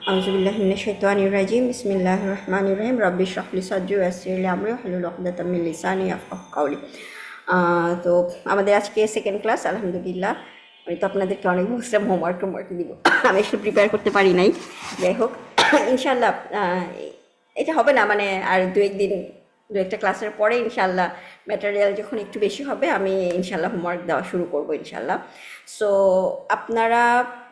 আউযুবিল্লাহি মিনাশ শাইতানির রাজিম বিসমিল্লাহির রহমানির রহিম রব্বি ইশরাহ লি সাদরি ওয়া ইয়াসসির লি আমরি ওয়াহলুল উকদাতাম মিন লিসানি ইয়াফকাহু কাওলি। তো আমাদের আজকে সেকেন্ড ক্লাস আলহামদুলিল্লাহ। আমি তো আপনাদেরকে অনেক বুঝলাম হোমওয়ার্ক দিব, আমি আসলে প্রিপেয়ার করতে পারি নাই। যাই হোক ইনশাল্লাহ এটা হবে না, মানে আর দু একটা ক্লাসের পরে ইনশাল্লাহ ম্যাটেরিয়াল যখন একটু বেশি হবে আমি ইনশাল্লাহ হোমওয়ার্ক দেওয়া শুরু করবো ইনশাল্লাহ। সো আপনারা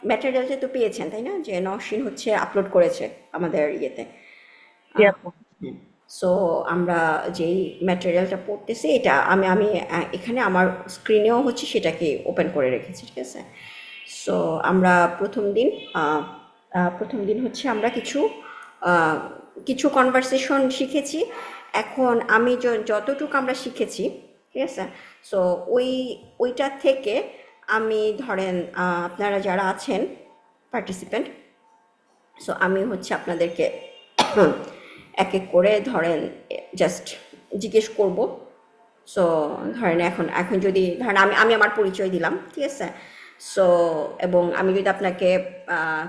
ম্যাটেরিয়ালটা তো পেয়েছেন তাই না, যে নওশিন হচ্ছে আপলোড করেছে আমাদের ইয়েতে। জি আপু। সো আমরা যেই ম্যাটেরিয়ালটা পড়তেছি এটা আমি এখানে আমার স্ক্রিনেও হচ্ছে সেটাকে ওপেন করে রেখেছি, ঠিক আছে। সো আমরা প্রথম দিন হচ্ছে আমরা আহ, কিছু কনভারসেশন শিখেছি। এখন আমি যতটুকু আমরা শিখেছি, ঠিক আছে। সো ওইটা থেকে আমি ধরেন আপনারা যারা আছেন পার্টিসিপেন্ট, সো আমি হচ্ছে আপনাদেরকে এক এক করে ধরেন জাস্ট জিজ্ঞেস করব। সো ধরেন এখন এখন যদি ধরেন আমি আমি আমার পরিচয় দিলাম, ঠিক আছে। সো এবং আমি যদি আপনাকে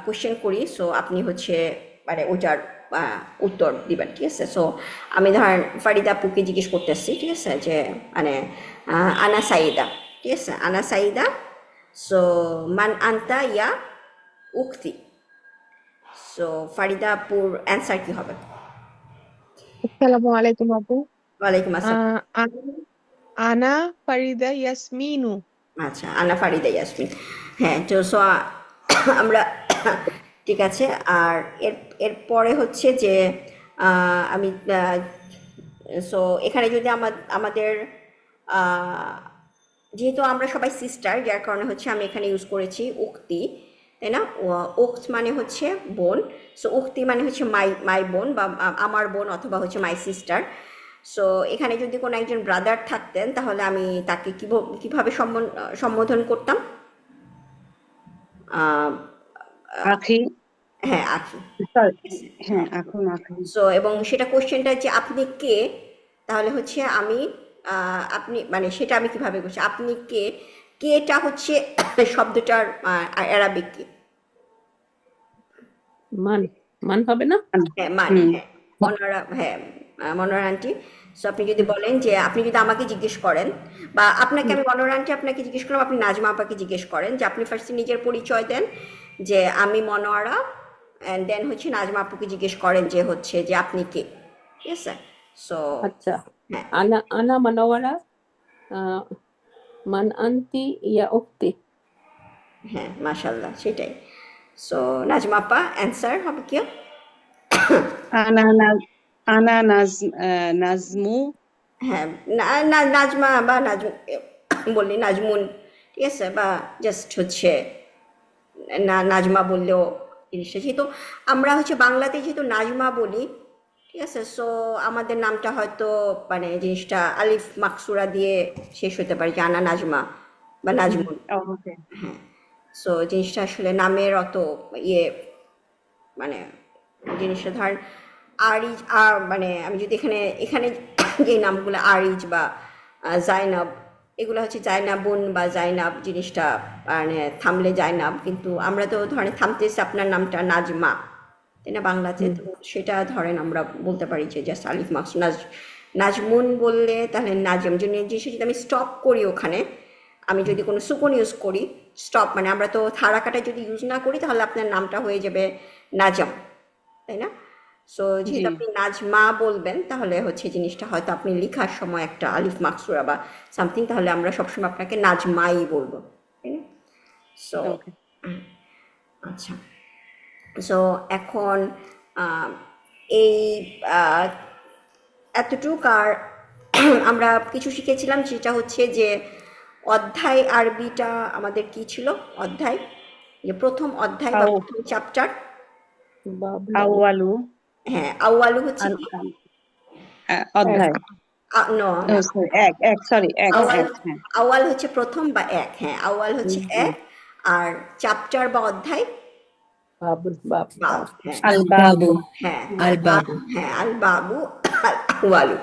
কোশ্চেন করি, সো আপনি হচ্ছে মানে ওইটার উত্তর দিবেন, ঠিক আছে। সো আমি ধরেন ফারিদা আপুকে জিজ্ঞেস করতেছি, ঠিক আছে, যে মানে আনা সাইদা, ঠিক আছে, আনা সাইদা। সো মান আন্তা ইয়া উক্তি। সো ফারিদা আপুর অ্যান্সার কি হবে? আসসালামু আলাইকুম আপু। ওয়ালাইকুম আসসালাম। আমি আনা ফারিদা ইয়াসমিনু। আচ্ছা, আনা ফারিদা ইয়াসমিন। হ্যাঁ, তো সো আমরা ঠিক আছে। আর এর এরপরে হচ্ছে যে আমি সো এখানে যদি আমাদের আহ, যেহেতু আমরা সবাই সিস্টার, যার কারণে হচ্ছে আমি এখানে ইউজ করেছি উক্তি, তাই না। উক্ত মানে হচ্ছে বোন। সো উক্তি মানে হচ্ছে মাই মাই বোন বা আমার বোন অথবা হচ্ছে মাই সিস্টার। সো এখানে যদি কোনো একজন ব্রাদার থাকতেন তাহলে আমি তাকে কিভাবে সম্বোধন করতাম? আহ, আখি। হ্যাঁ, আখি। সরি। হ্যাঁ, এখন আখি। সো এবং সেটা কোশ্চেনটা যে আপনি কে, তাহলে হচ্ছে আমি আপনি মানে সেটা আমি কিভাবে করছি, আপনি কে, কেটা হচ্ছে শব্দটার অ্যারাবিক কি? মান মান হবে না। হ্যাঁ, মানে হুম। হ্যাঁ, মনোরা, হ্যাঁ, মনোরা আন্টি। সো আপনি যদি বলেন যে আপনি যদি আমাকে জিজ্ঞেস করেন বা আপনাকে হুম, আমি মনোরা আন্টি আপনাকে জিজ্ঞেস করলাম, আপনি নাজমা আপাকে জিজ্ঞেস করেন যে আপনি ফার্স্টে নিজের পরিচয় দেন যে আমি মনোয়ারা, অ্যান্ড দেন হচ্ছে নাজমা আপুকে জিজ্ঞেস করেন যে হচ্ছে যে আপনি কে, ঠিক আছে। সো আচ্ছা। হ্যাঁ, আনা আনা মানাওয়ারা, আহ, মান আন্তি ইয়া উক্তি। হ্যাঁ, মাশাল্লাহ, সেটাই। সো নাজমা আপা অ্যান্সার হবে কি? আনা নাজ আনা নাজ নাজমু। হ্যাঁ, নাজমা বা বললি নাজমুন, ঠিক আছে, বা জাস্ট হচ্ছে নাজমা বললেও জিনিসটা, যেহেতু আমরা হচ্ছে বাংলাতে যেহেতু নাজমা বলি, ঠিক আছে। সো আমাদের নামটা হয়তো মানে জিনিসটা আলিফ মাকসুরা দিয়ে শেষ হতে পারে, যে আনা নাজমা বা নাজমুন। ওকে। হ্যাঁ। সো জিনিসটা আসলে নামের অত ইয়ে মানে জিনিসটা ধরেন আরিজ আর মানে আমি যদি এখানে এখানে যে নামগুলো আরিজ বা জাইনাব, এগুলো হচ্ছে জাইনাবুন বা জাইনাব জিনিসটা মানে থামলে জাইনাব, কিন্তু আমরা তো ধরেন থামতেছি আপনার নামটা নাজমা, তাই না, বাংলাতে। হুম, তো সেটা ধরেন আমরা বলতে পারি যে জাস্ট আলিফ মাকস নাজমুন বললে তাহলে নাজম জিনিসটা যদি আমি স্টপ করি ওখানে, আমি যদি কোনো সুকুন ইউজ করি, স্টপ মানে আমরা তো থারাকাটা যদি ইউজ না করি তাহলে আপনার নামটা হয়ে যাবে নাজম, তাই না। সো জি। যেহেতু আপনি নাজমা বলবেন তাহলে হচ্ছে জিনিসটা হয়তো আপনি লেখার সময় একটা আলিফ মাকসুরা বা সামথিং, তাহলে আমরা সবসময় আপনাকে নাজমাই বলবো, তাই না। So okay. আচ্ছা। সো এখন আহ, এই আহ, এতটুক। আর আমরা কিছু শিখেছিলাম, যেটা হচ্ছে যে অধ্যায় আরবিটা আমাদের কি ছিল, অধ্যায়, যে প্রথম অধ্যায় বা আও প্রথম চ্যাপ্টার। বাবলা আউয়ালু। হ্যাঁ, আউয়ালু হচ্ছে আল কি? আল- এক। অধ্যায়। নো, সরি, এক সরি, এক আওয়াল, এক হ্যাঁ। আওয়াল হচ্ছে প্রথম বা এক, হ্যাঁ, আওয়াল হচ্ছে হুম। এক। আর চ্যাপ্টার বা অধ্যায় বাবুল বাব বাব, বাব। হ্যাঁ, আল বাবু। হ্যাঁ, আল আর বাব, বাবু। হ্যাঁ, আল বাবু আল আওয়ালু।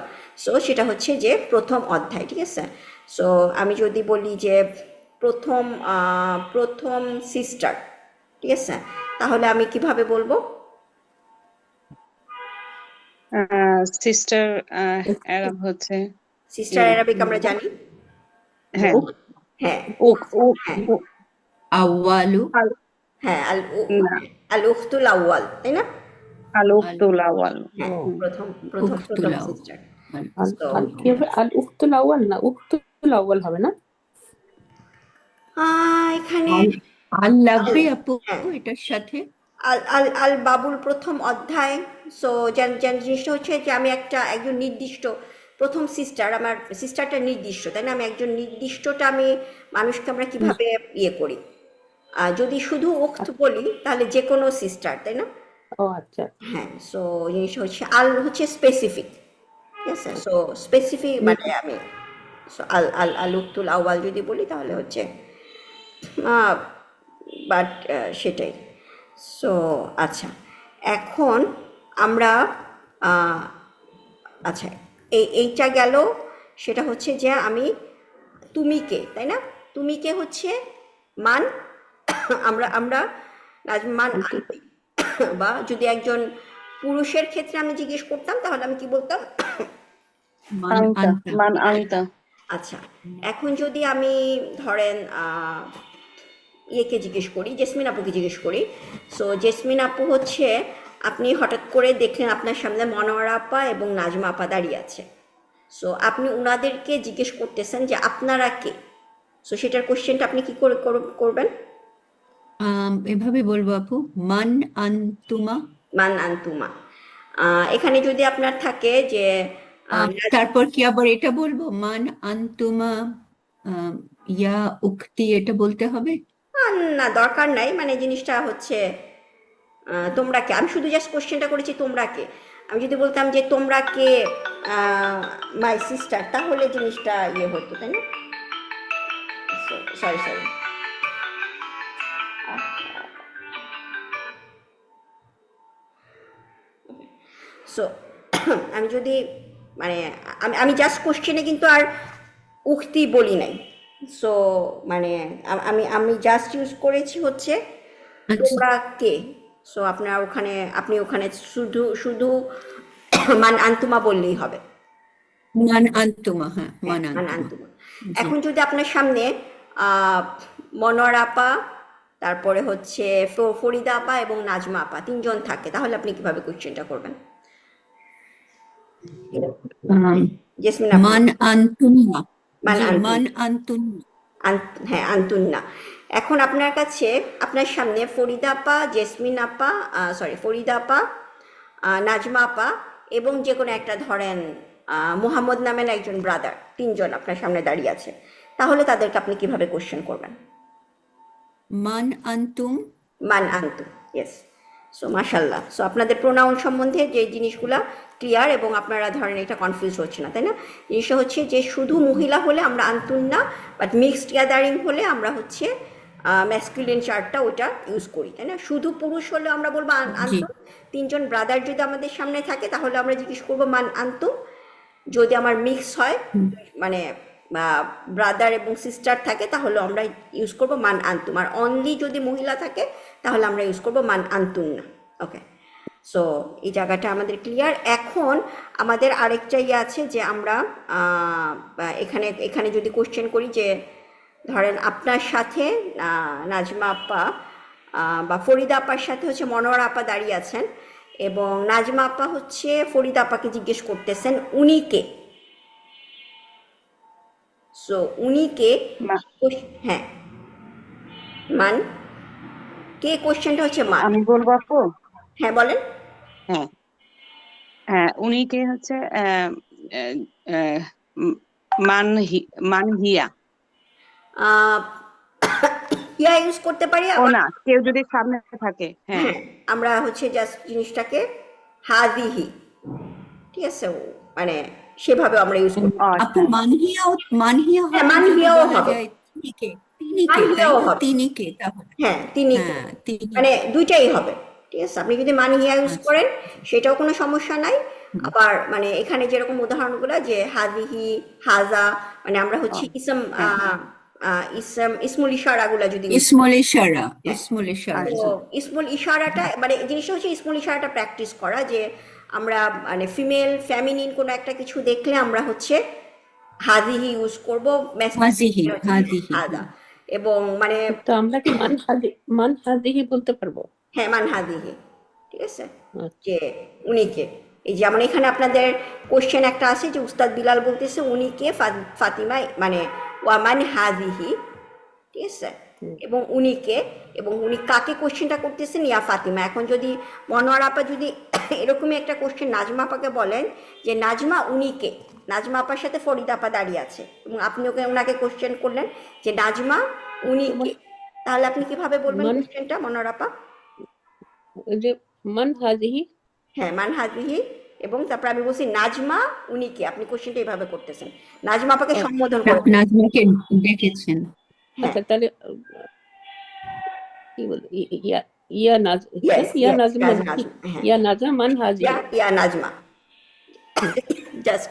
সো সেটা হচ্ছে যে প্রথম অধ্যায়, ঠিক আছে। সো আমি যদি বলি যে প্রথম প্রথম সিস্টার, ঠিক আছে, তাহলে আমি কিভাবে বলবো? সিস্টার এরা হচ্ছে সিস্টার অ্যারাবিক আমরা জানি। হ্যাঁ হ্যাঁ উক উক হ্যাঁ উক- আউয়ালু আল- হ্যাঁ না আল উখতুল আউয়াল, তাই না? আলুকতুল আওয়াল হ্যাঁ, ও প্রথম প্রথম প্রথম উখতুলাও সিস্টার। আল তো আল কি হবে? আল উক্তুল আউয়াল না, উক্তুল আউয়াল হবে না? এখানে আল আল লাগবে আপু হ্যাঁ এটার সাথে? আল আল আল বাবুল প্রথম অধ্যায়। সো জিনিসটা হচ্ছে যে আমি একজন নির্দিষ্ট প্রথম সিস্টার, আমার সিস্টারটা নির্দিষ্ট, তাই না? আমি একজন নির্দিষ্টটা আমি মানুষকে আমরা কিভাবে ইয়ে করি, যদি শুধু উক্ত বলি তাহলে যে কোনো সিস্টার, তাই না? ও আচ্ছা। হ্যাঁ, সো জিনিসটা হচ্ছে আল হচ্ছে স্পেসিফিক, ঠিক আছে? সো স্পেসিফিক মানে আমি সো আল আল আল উক্তুল আউয়াল যদি বলি তাহলে হচ্ছে বাট সেটাই। সো আচ্ছা, এখন আমরা আচ্ছা এইটা গেল, সেটা হচ্ছে যে আমি তুমি কে, তাই না? তুমি কে হচ্ছে মান আমরা আমরা মান আনতে, বা যদি একজন পুরুষের ক্ষেত্রে আমি জিজ্ঞেস করতাম তাহলে আমি কি বলতাম? মান আনতা আনতা। মান আনতা আচ্ছা, এখন যদি আমি ধরেন ইয়েকে জিজ্ঞেস করি, জেসমিন আপুকে জিজ্ঞেস করি। সো জেসমিন আপু হচ্ছে, আপনি হঠাৎ করে দেখলেন আপনার সামনে মনোয়ারা আপা এবং নাজমা আপা দাঁড়িয়ে আছে। সো আপনি ওনাদেরকে জিজ্ঞেস করতেছেন যে আপনারা কে। সো সেটার কোশ্চেনটা আপনি কি করে করবেন? এভাবে বলবো আপু, মান আনতুমা। মান আনতুমা। এখানে যদি আপনার থাকে যে তারপর কি আবার এটা বলবো, মান আনতুমা ইয়া উক্তি, এটা বলতে হবে? না, দরকার নাই, মানে জিনিসটা হচ্ছে তোমরা কে। আমি শুধু জাস্ট কোশ্চেনটা করেছি তোমরা কে। আমি যদি বলতাম যে তোমরা কে মাই সিস্টার, তাহলে জিনিসটা ইয়ে হতো, তাই না? সরি সরি, সো আমি যদি মানে আমি জাস্ট কোশ্চেনে কিন্তু আর উক্তি বলি নাই। সো মানে আমি জাস্ট ইউজ করেছি হচ্ছে আচ্ছা, তোমরা কে। সো আপনি ওখানে শুধু শুধু মান আনতুমা বললেই হবে। মান আনতুমা, হ্যাঁ হ্যাঁ, মান মান আনতুমা। আনতুমা। জি। এখন যদি আপনার সামনে মনোয়ারা আপা, তারপরে হচ্ছে ফরিদা আপা এবং নাজমা আপা তিনজন থাকে, তাহলে আপনি কিভাবে কোশ্চেনটা করবেন? আম, জেসমিন আপু, মান আনতুন্না। মান জি, আনতুন, মান আনতুন্না। হ্যাঁ আনতুন না। এখন আপনার কাছে আপনার সামনে ফরিদা আপা, জেসমিন আপা, সরি ফরিদা আপা, নাজমা আপা এবং যে কোনো একটা ধরেন মুহাম্মদ নামের একজন ব্রাদার, তিনজন আপনার সামনে দাঁড়িয়ে আছে, তাহলে তাদেরকে আপনি কিভাবে কোশ্চেন করবেন? মান আনতুম। মান আনতু, ইয়েস। সো মাশাল্লাহ, সো আপনাদের প্রোনাউন সম্বন্ধে যে জিনিসগুলা ক্লিয়ার, এবং আপনারা ধরেন এটা কনফিউজ হচ্ছে না, তাই না? জিনিসটা হচ্ছে যে শুধু মহিলা হলে আমরা আনতুন না, বাট মিক্সড গ্যাদারিং হলে আমরা হচ্ছে ম্যাসকুলিন চার্টটা ওইটা ইউজ করি, তাই না? শুধু পুরুষ হলে আমরা বলবো জি। আনতুন। তিনজন ব্রাদার যদি আমাদের সামনে থাকে তাহলে আমরা জিজ্ঞেস করবো মান আনতুম। যদি আমার মিক্স হয়, মানে ব্রাদার এবং সিস্টার থাকে, তাহলে আমরা ইউজ করব মান আনতুম। আর অনলি যদি মহিলা থাকে তাহলে আমরা ইউজ করব মান আনতুন না। ওকে, সো এই জায়গাটা আমাদের ক্লিয়ার। এখন আমাদের আরেকটা ইয়ে আছে যে আমরা এখানে এখানে যদি কোশ্চেন করি যে ধরেন আপনার সাথে নাজমা আপা বা ফরিদা আপার সাথে হচ্ছে মনোয়ারা আপা দাঁড়িয়ে আছেন, এবং নাজমা আপা হচ্ছে ফরিদা আপাকে জিজ্ঞেস করতেছেন উনি কে। সো উনি কে, হ্যাঁ মান, কে কোশ্চেনটা হচ্ছে মান। আমি বলবো আপু। হ্যাঁ বলেন। হ্যাঁ হ্যাঁ উনি কে হচ্ছে আহ, আহ, উম, মান হিয়া। আহ, ইয়া ইউজ করতে পারি ও আবার। না, কেউ যদি সামনে থাকে, হ্যাঁ হ্যাঁ, আমরা হচ্ছে জাস্ট জিনিসটাকে হাদিহি, ঠিক আছে, মানে সেভাবে আমরা ইউজ করতে ও পারি। আপু আচ্ছা মানহিয়া হ্যাঁ, হবে যদি মানহিয়াও বলা হবে, যায় তিনি কে, তাই মানহিয়াও না? হবে। তিনি কে তাহলে? হ্যাঁ, তিনি কে, হ্যাঁ, তিনি মানে কে। দুইটাই হবে, ঠিক আছে? আপনি যদি মানহিয়া ইউজ আচ্ছা। করেন সেটাও কোনো সমস্যা নাই। হুম, আবার মানে এখানে যেরকম উদাহরণগুলো যে হাদিহি, হাজা, মানে আমরা হচ্ছে ও, ইসম হ্যাঁ ইসমুল ইশারাগুলা যদি ইসমুল ইশারা হ্যাঁ। ইসমুল ইশারা তো ইসমুল ইশারাটা মানে জিনিসটা হচ্ছে ইসমুল ইশারাটা প্র্যাকটিস করা, যে আমরা মানে ফিমেল ফ্যামিনিন কোনো একটা কিছু দেখলে আমরা হচ্ছে হাদিহি ইউজ করব, হাজিহি masculine হচ্ছে হাদিহি হাদা, এবং মানে তো আমরা কি মান হাদিহি বলতে পারবো? হ্যাঁ মান হাদিহি, ঠিক আছে, আচ্ছা। যে উনিকে। এই যেমন এখানে আপনাদের কোশ্চেন একটা আছে যে উস্তাদ বিলাল বলতেছে উনিকে ফাতিমা মানে ওয়ামান হাদিহি, ঠিক আছে, এবং উনিকে, এবং উনি কাকে কোশ্চেনটা করতেছেন, ইয়া ফাতিমা। এখন যদি মনোয়ার আপা যদি এরকমই একটা কোশ্চেন নাজমা আপাকে বলেন যে নাজমা উনিকে, নাজমা আপার সাথে ফরিদা আপা দাঁড়িয়ে আছে এবং আপনি ওনাকে কোশ্চেন করলেন যে নাজমা উনিকে, তাহলে আপনি কিভাবে বলবেন মান কোশ্চেনটা মনোয়ার আপা? ওই যে মান হাদিহি, হ্যাঁ মান হাদিহি, এবং তারপর আমি বলছি নাজমা উনিকে, আপনি কোশ্চেনটা এইভাবে করতেছেন, নাজমা আপাকে ও, সম্বোধন করে। নাজমাকে ডেকেছেন। হ্যাঁ আচ্ছা তাহলে কি বল ya ya Naz yes ya yes Nazma Nazma, হ্যাঁ ইয়া নাজমা মান হাদিহি। ইয়া নাজমা। জাস্ট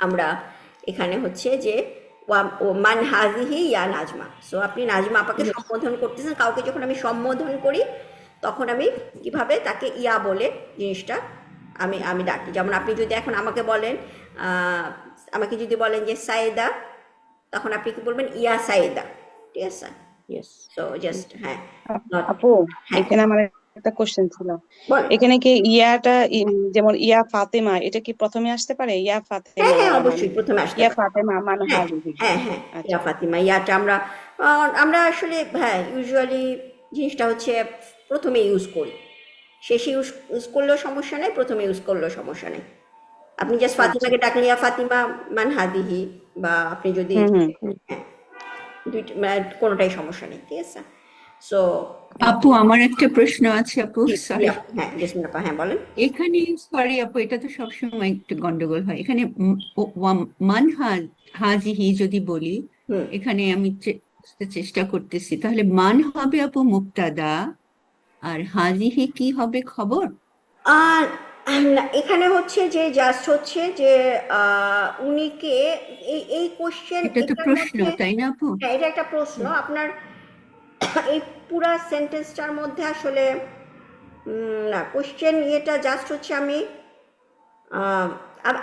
আমরা এখানে হচ্ছে যে ও মান হাজিহি ইয়া নাজমা, সো আপনি নাজমা আপাকে সম্বোধন করতেছেন। কাউকে যখন আমি সম্বোধন করি তখন আমি কিভাবে তাকে ইয়া বলে জিনিসটা আমি আমি ডাকি। যেমন আপনি যদি এখন আমাকে বলেন আমাকে যদি বলেন যে সাইদা, তখন আপনি কি বলবেন, ইয়া সাইদা, ঠিক আছে। ইয়েস। সো জাস্ট হ্যাঁ not- আপু হ্যাঁ এখানে আমার একটা কোশ্চেন ছিল, বলেন। এখানে কি ইয়াটা যেমন ইয়া ফাতেমা, এটা কি প্রথমে আসতে পারে? ইয়া হ্যাঁ ফাতেমা হ্যাঁ অবশ্যই প্রথমে আসতে ইয়া পারে। ফাতেমা মান হ্যাঁ হাদিহি। হ্যাঁ হ্যাঁ আচ্ছা ইয়া ফাতিমা, ইয়াটা আমরা আমরা আসলে হ্যাঁ ইউজুয়ালি জিনিসটা হচ্ছে প্রথমে ইউজ করি, শেষে ইউজ ইউজ করলেও সমস্যা নেই, প্রথমে ইউজ করলেও সমস্যা নেই। আপনি জাস্ট আচ্ছা। ফাতিমাকে ডাকলে ইয়া ফাতিমা মান হাদিহি, বা আপনি যদি হুম হ্যাঁ দুইটা কোনোটাই সমস্যা নেই, ঠিক আছে। সো আপু আমার একটা প্রশ্ন আছে আপু, সরি। হ্যাঁ জেসমিন আপা হ্যাঁ বলেন। এখানে সরি আপু, এটা তো সবসময় একটু গন্ডগোল হয় এখানে। মান হাজিহি যদি বলি, হুম এখানে আমি বুঝতে চেষ্টা করতেছি, তাহলে মান হবে আপু মুবতাদা, আর হাজিহি কি হবে, খবর? আর না, এখানে হচ্ছে যে জাস্ট হচ্ছে যে উনিকে এই এই কোশ্চেন এটা তো এটার প্রশ্ন মধ্যে, তাই না আপু? হ্যাঁ এটা একটা প্রশ্ন আপনার এই পুরা সেন্টেন্সটার মধ্যে আসলে না কোশ্চেন এটা জাস্ট হচ্ছে আমি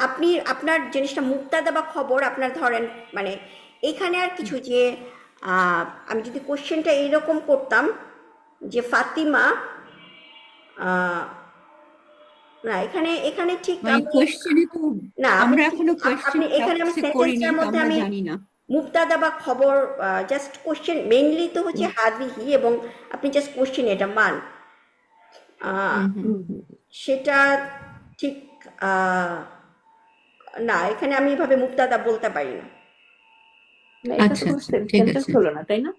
আপনি আপনার জিনিসটা মুক্তাদা বা খবর আপনার ধরেন মানে এইখানে আর কিছু যে আমি যদি কোশ্চেনটা এইরকম করতাম যে ফাতিমা না এখানে এখানে ঠিক মানে আমি কোয়েশ্চেনে তো না আমরা এখনো কোয়েশ্চেন আপনি এখানে আমি করিনি, সেন্টেন্সের তো মধ্যে আমরা আমি জানি না। মুক্তাদা বা খবর জাস্ট কোশ্চেন মেইনলি তো হচ্ছে হাদিহি, এবং আপনি জাস্ট কোশ্চেন এটা মান সেটা ঠিক না এখানে আমি এভাবে মুক্তাদা বলতে পারি না। না এটা আচ্ছা তো আচ্ছা ঠিক সেন্টেন্স আছে। হলো না তাই না?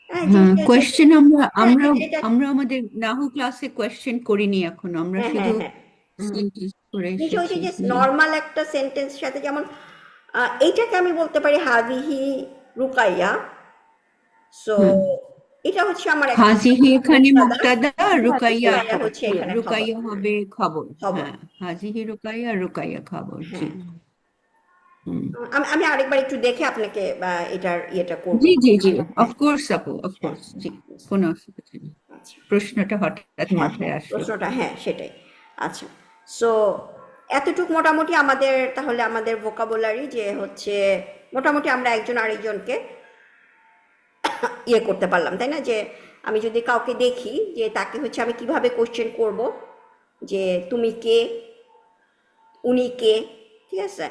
হ্যাঁ হ্যাঁ কোয়েশ্চেন আমরা হ্যাঁ আমরা এটা আমরা আমাদের নাহু ক্লাসে কোয়েশ্চেন করিনি এখনো, আমরা হ্যাঁ শুধু হ্যাঁ সেন্টেন্স করে জিনিসটা হচ্ছে এসেছি। যে নর্মাল একটা সেন্টেন্স সাথে যেমন এইটাকে আমি বলতে পারি হাদিহি রুকাইয়া, সো এটা হচ্ছে আমার একটা হাজিহি এখানে মুক্তাদা, মুবতাদা, রুকাইয়া রুকাইয়া হচ্ছে এখানে খবর রুকাইয়া হবে খবর। খবর হ্যাঁ হাজিহি রুকাইয়া, রুকাইয়া খবর, জি। হ্যাঁ হুম। আমি আমি আরেকবার একটু দেখে আপনাকে এটার ইয়েটা করবো। জি জি জি অফকোর্স আপু, অফকোর্স, জি হ্যাঁ কোনো অসুবিধা নেই। আচ্ছা প্রশ্নটা হঠাৎ হ্যাঁ মাথায় হ্যাঁ আসলো। প্রশ্নটা হ্যাঁ সেটাই। আচ্ছা সো এতটুক মোটামুটি আমাদের তাহলে আমাদের ভোকাবুলারি যে হচ্ছে মোটামুটি আমরা একজন আরেকজনকে ইয়ে করতে পারলাম তাই না, যে আমি যদি কাউকে দেখি যে তাকে হচ্ছে আমি কিভাবে কোশ্চেন করব যে তুমি কে, উনি কে, ঠিক আছে।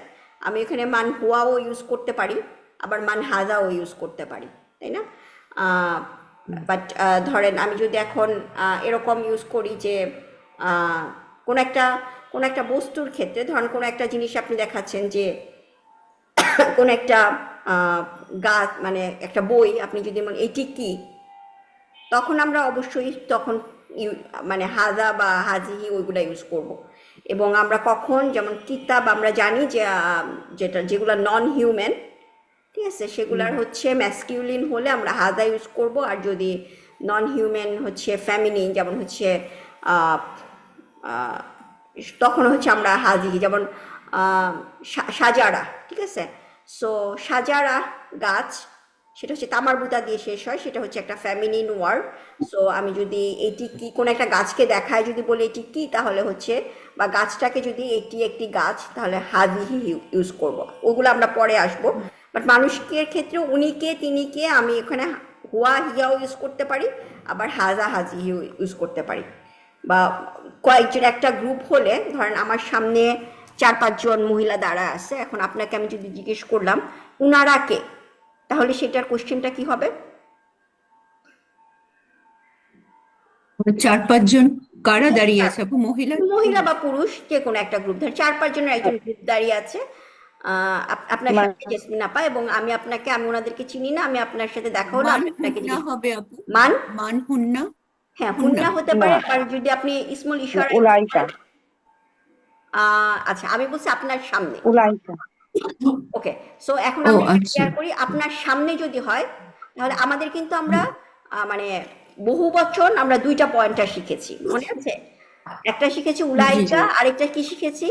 আমি এখানে মান হুয়াও ইউজ করতে পারি, আবার মান হাজাও ইউজ করতে পারি, তাই না। বাট ধরেন আমি যদি এখন এরকম ইউজ করি যে কোনো একটা কোনো একটা বস্তুর ক্ষেত্রে ধরেন কোনো একটা জিনিস আপনি দেখাচ্ছেন যে কোনো একটা গাছ মানে একটা বই আপনি যদি এইটি কি, তখন আমরা অবশ্যই তখন মানে হাজা বা হাজিহি ওইগুলা ইউজ করব। এবং আমরা কখন যেমন কিতাব আমরা জানি যে যেগুলো নন হিউম্যান, ঠিক আছে, সেগুলার হচ্ছে ম্যাসকিউলিন হলে আমরা হাজা ইউজ করব, আর যদি নন হিউম্যান হচ্ছে ফ্যামিনিন যেমন হচ্ছে তখন হচ্ছে আমরা হাজিহি, যেমন সাজারা, ঠিক আছে। সো সাজারা গাছ, সেটা হচ্ছে তামারবুতা দিয়ে শেষ হয়, সেটা হচ্ছে একটা ফেমিনিন ওয়ার্ড। সো আমি যদি এটি কি কোনো একটা গাছকে দেখায় যদি বলি এটি কি, তাহলে হচ্ছে, বা গাছটাকে যদি এটি একটি গাছ, তাহলে হাদিহি ইউজ করব। ওগুলো আমরা পরে আসবো। বাট মানুষকে ক্ষেত্রে উনিকে তিনিকে আমি এখানে হুয়া হিয়াও ইউজ করতে পারি, আবার হাজা হাজিহিও ইউজ করতে পারি। বা কয়েকজন একটা গ্রুপ হলে, ধরেন আমার সামনে 4-5 জন মহিলা দাঁড়ায় আছে, এখন আপনাকে আমি যদি জিজ্ঞেস করলাম উনারা কে, তাহলে সেটার কোশ্চেনটা কি হবে? 4-5 জন কারা দাঁড়িয়ে আছে আপু, মহিলা? মহিলা বা পুরুষ যে কোনো একটা গ্রুপ, ধর 4-5 জনের একজন গ্রুপ দাঁড়িয়ে আছে। আপনার মা- সাথে জেসমিন আপা, এবং আমি ওনাদেরকে চিনি না, আমি আপনার সাথে দেখা হলো, মান আমি আপনাকে হুন্না জিজ্ঞেস- হবে আপু, মান, মান হুন্না। হ্যাঁ হুন্না। হুন্না হতে না, পারে। আর যদি আপনি ইসমুল ইশারা, উলাইকা, আচ্ছা আমি বলছি আপনার সামনে। উলাইকা। ওকে, সো এখন ও আমরা আচ্ছা, ক্লিয়ার করি, আপনার সামনে যদি হয়, তাহলে আমাদের কিন্তু আমরা মানে বহু বচন আমরা 2টা পয়েন্টার শিখেছি, মনে আছে? একটা শিখেছি জি উলাইকা, আরেকটা কি শিখেছি?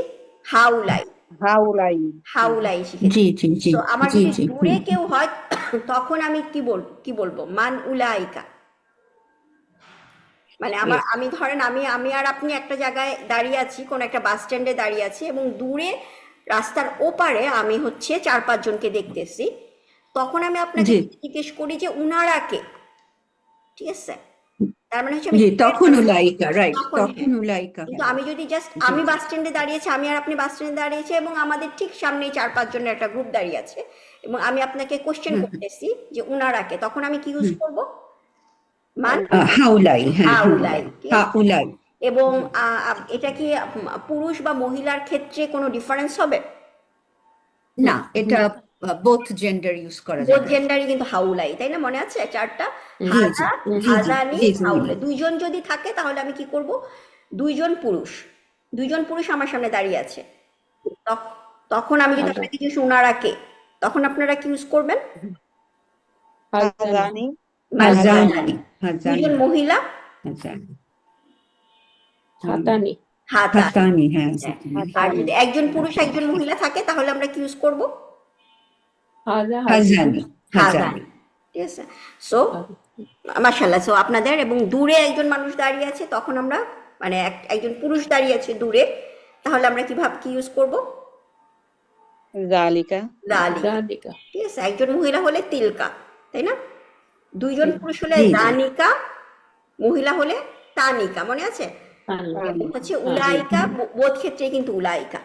হাউলাই। হাউলাই। হাউলাই শিখেছি। জি জি জি তো আমার জি যদি জি দূরে কেউ হয়, তখন আমি কি বলবো? মান উলাইকা। মানে Yes. আমি ধরেন আমি আর আপনি একটা জায়গায় দাঁড়িয়ে আছি, কোন একটা বাস স্ট্যান্ডে দাঁড়িয়ে আছি, এবং দূরে রাস্তার ওপারে আমি হচ্ছে 4-5 জনকে দেখতেছি। তখন আমি আপনাকে জি জিজ্ঞেস করি যে উনারা কে, ঠিক আছে? তার মানে হচ্ছে আমি জি, দূরের তখন মানুষ, উলাইকা, রাইট, তখন তখন হ্যাঁ। উলাইকা, কিন্তু হ্যাঁ। আমি যদি জাস্ট জি আমি বাস স্ট্যান্ডে দাঁড়িয়েছি, আমি আর আপনি বাস স্ট্যান্ডে দাঁড়িয়েছি, এবং আমাদের ঠিক সামনেই 4-5 জনের একটা গ্রুপ দাঁড়িয়ে আছে, এবং আমি আপনাকে কোশ্চেন হুম করতেছি যে উনারা কে, তখন আমি কি ইউজ হুম। করব? মান হাউলাই, হ্যাঁ হাউলাই, হাউলাই, ঠিক আছে? হাউলাই। এবং এটা কি পুরুষ বা মহিলার ক্ষেত্রে কোনো ডিফারেন্স হবে? না, এটা বোথ জেন্ডার ইউজ করা বোথ যাবে। জেন্ডারই কিন্তু হাউলাই, তাই না? মনে আছে 4টা? জি জি হাজা, জি জি হাজানি, জি জি হাউলাই। 2 জন যদি থাকে তাহলে আমি কি করব? 2 জন পুরুষ আমার সামনে দাঁড়িয়ে আছে। তখন আমি যদি হাজা আপনাকে জিজ্ঞেস উনারা কে, তখন আপনারা কি ইউজ করবেন? হাজানি হাজানি, মানে হাজানি, হাজানি, হাজানি, 2 জন মহিলা হাজানি, হাতানি হাতা। হাতানি, হ্যাঁ। হ্যাঁ। আর হাতানি, যদি একজন পুরুষ একজন মহিলা থাকে, তাহলে আমরা কি ইউজ করব? হাজা হাজি হাজানি, হাজানি। হাজানি, ঠিক আছে? সো মাশাআল্লাহ, সো আপনাদের, এবং দূরে একজন মানুষ দাঁড়িয়ে আছে, তখন আমরা মানে একজন পুরুষ দাঁড়িয়ে আছে দূরে, তাহলে আমরা কি ইউজ করব? জালিকা, জালিকা, জালিকা ঠিক আছে? একজন মহিলা হলে তিলকা, তাই না? 2 জন পুরুষ হলে জি জি জানিকা, মহিলা হলে তানিকা, মনে আছে? তানি এবং হচ্ছে হ্যাঁ উলাইকা, বোধ ক্ষেত্রে কিন্তু উলাইকা,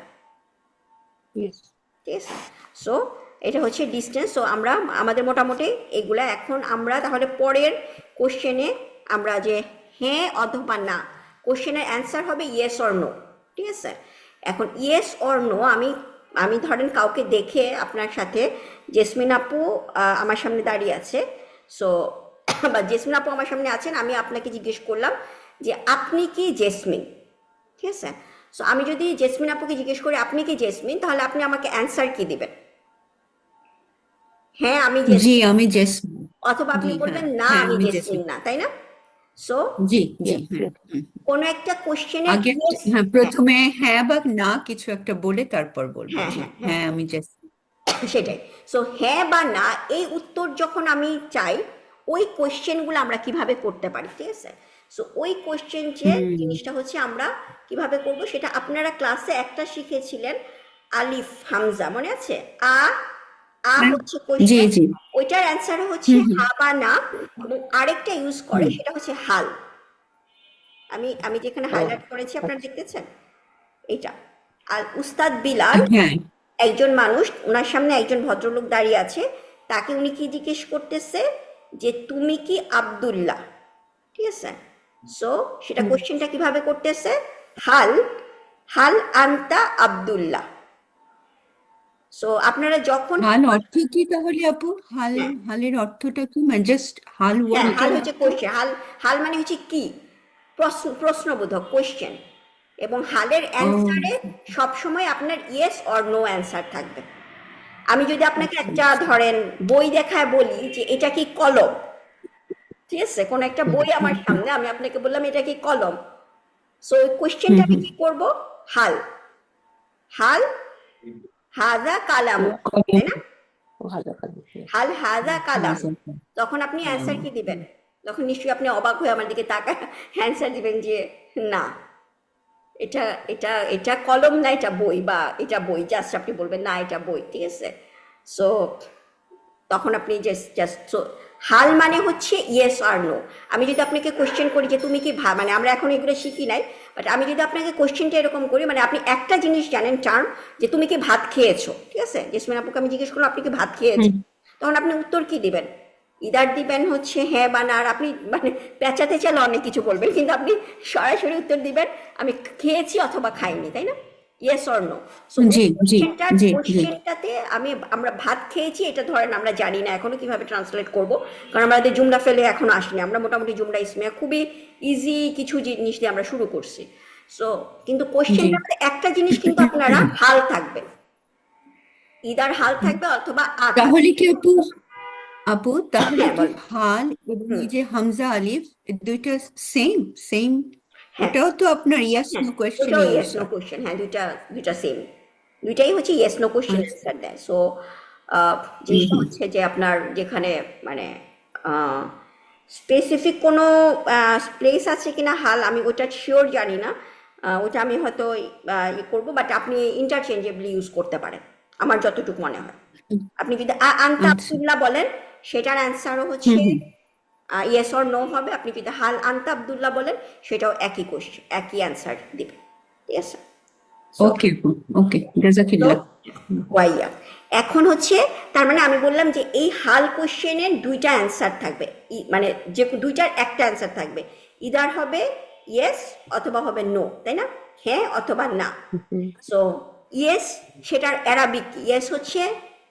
ইয়েস ঠিক আছে? সো এটা হচ্ছে ডিস্টেন্স। সো আমরা আমাদের মোটামুটি এগুলা, এখন আমরা তাহলে পরের কোশ্চেনে আমরা যে হ্যাঁ অথবা না, কোশ্চেনের অ্যান্সার হবে ইয়েস অর নো, ঠিক আছে? এখন ইয়েস অর নো, আমি ধরেন কাউকে দেখে, আপনার সাথে জেসমিন আপু আমার সামনে দাঁড়িয়ে আছে, সো বা জেসমিন আপু আমার সামনে আছেন, আমি আপনাকে জিজ্ঞেস করলাম যে আপনি কি জেসমিন, ঠিক আছে? সো আমি যদি জেসমিন আপুকে জিজ্ঞেস করি আপনি কি জেসমিন, তাহলে আপনি আমাকে অ্যান্সার কি দিবেন? হ্যাঁ আমি জি, জেসমিন, আমি জেসমিন। অথবা আপনি জি, হ্যাঁ বলবেন না হ্যাঁ, আমি আমি জেসমিন জেসমিন। না, তাই না? সো জি জি, ইয়েস হ্যাঁ হুম। কোনো একটা কোশ্চেনের আগে ইয়েস, হ্যাঁ, প্রথমে হ্যাঁ বা না কিছু একটা বলে তারপর বলবো। হ্যাঁ জি, হ্যাঁ হ্যাঁ, হ্যাঁ আমি জেসমিন। সেটাই। সো হ্যাঁ বা না এই উত্তর যখন আমি চাই, ওই কোশ্চেনগুলো আমরা কিভাবে করতে পারি, ঠিক আছে? সো ওই কোশ্চেন যে হুম জিনিসটা হচ্ছে আমরা কিভাবে করব, সেটা আপনারা ক্লাসে একটা শিখেছিলেন, আলিফ হামজা, মনে আছে? হ্যাঁ, হচ্ছে জি কোশ্চেন, জি ওইটার অ্যান্সার হচ্ছে হুম হুম হা বা না, এবং আরেকটা ইউজ করে হুম সেটা হচ্ছে হাল। আমি যেখানে ও হাইলাইট করেছি আপনারা আচ্ছা দেখতেছেন এইটা। আর উস্তাদ বিলাল, হ্যাঁ একজন মানুষ, ওনার সামনে একজন ভদ্রলোক দাঁড়িয়ে আছে, তাকে উনি কি জিজ্ঞেস করতেছে যে তুমি কি আব্দুল্লাহ, ঠিক আছে? সো সেটা হুম কোশ্চেনটা কিভাবে করতেছে, হাল হাল আনতা আব্দুল্লাহ। সো আপনারা যখন, হাল অর্থ কি তাহলে আপু? হাল, হ্যাঁ হালের অর্থটা কি, মানে জাস্ট হাল হ্যাঁ, হাল ওয়ার্ডটার হচ্ছে অর্থ? কোশ্চেন, হাল মানে হচ্ছে কি, প্রশ্নবোধক কোশ্চেন, এবং হালের ও অ্যান্সারে সবসময় আপনার ইয়েস অর নো অ্যান্সার থাকবে। আমি যদি আপনাকে আচ্ছা একটা আচ্ছা ধরেন বই দেখায় বলি যে এটা কি কলম, ঠিক আছে? কোন একটা হুম বই আমার হুম হুম সামনে, আমি আপনাকে বললাম এটা কি কলম, সো ওই হুম কোশ্চেনটা আমি হুম। কি করব? হাল হাল হাজা কালামু, কলম তাই না? হাজা কালাম, yes. হাল হাজা কালাম, হাজা তখন আপনি অ্যান্সার কি দিবেন? তখন নিশ্চয়ই আপনি অবাক হয়ে আমার দিকে তাকায় অ্যান্সার দিবেন যে না, এটা এটা এটা কলম না, এটা বই, বা এটা বই, জাস্ট আপনি বলবেন না এটা বই, ঠিক আছে? সো তখন আপনি জাস্ট হাল মানে হচ্ছে ইয়েস আর নো। আমি যদি আপনাকে কোশ্চেন করি যে তুমি কি মানে আমরা এখন এগুলো শিখি নাই, বাট আমি যদি আপনাকে কোশ্চেনটা এরকম করি, মানে আপনি একটা জিনিস জানেন টার্ম, যে তুমি কি ভাত খেয়েছো, ঠিক আছে? জেসমিন আপুকে আমি জিজ্ঞেস করলাম আপনি কি ভাত খেয়েছেন, তখন আপনি উত্তর কি দিবেন? ইদার দিবেন হচ্ছে হ্যাঁ বা না, আর আপনি মানে পেঁচাতে চাইলে অনেক কিছু বলবেন, কিন্তু আপনি সরাসরি উত্তর দিবেন আমি খেয়েছি অথবা খাইনি, তাই না? Yes or no. সো জি জি জি জি কোশ্চেনটাতে আমরা ভাত খেয়েছি এটা ধরেন আমরা জানি না এখনো কিভাবে ট্রান্সলেট করব, কারণ আমাদের জুমলা ফেলে এখনো আসেনি, আমরা মোটামুটি জুমলা ইসমিয়া খুবই ইজি কিছু জিনিস দিয়ে আমরা শুরু করছি। সো কিন্তু জি কোশ্চেনটাতে একটা জিনিস কিন্তু আপনারা হাল থাকবে, ইদার হাল থাকবে অথবা তাহলে কি আপু আপু তাহলে হ্যাঁ কি বল। হাল এবং হুম, এই যে হামজা আলিফ এই দুইটা সেম সেম? হ্যাঁ ওটাও তো আপনার ইয়াস হ্যাঁ, নো কোয়েশ্চেন ওটাও ইউজ ইয়েস নো হয়। কোশ্চেন, হ্যাঁ দুইটা দুইটা সেম, দুইটাই হচ্ছে ইয়েস নো কোশ্চেন আচ্ছা অ্যান্সার দেয়। সো হুম জিনিসটা হুম হচ্ছে যে আপনার যেখানে মানে স্পেসিফিক কোনো প্লেস আছে কিনা হাল আমি ওটা শিওর জানি না, ওটা আমি হয়তো ই করবো, বাট আপনি ইন্টারচেঞ্জেবলি ইউজ করতে পারেন আমার যতটুকু মনে হয়। আপনি যদি আনতা আচ্ছা আব্দুল্লাহ বলেন সেটার অ্যান্সারও হুম হচ্ছে হুম ইয়েস অর নো হবে, আপনি যদি হাল আনতা আব্দুল্লাহ বলেন সেটাও একই কোশ্চেন, একই অ্যান্সার দিবে, ঠিক আছে? সো ওকে আপু ওকে তো জাজাকিল্লাহ। ওয়াইয়া এখন হচ্ছে, তার মানে আমি বললাম যে এই হাল কোশ্চেনের দুইটা অ্যান্সার থাকবে, মানে যে দুইটার একটা অ্যান্সার থাকবে, ইদার হবে ইয়েস অথবা হবে নো, তাই না? হ্যাঁ অথবা না। হুম, সো ইয়েস সেটার অ্যারাবিক ইয়েস হচ্ছে,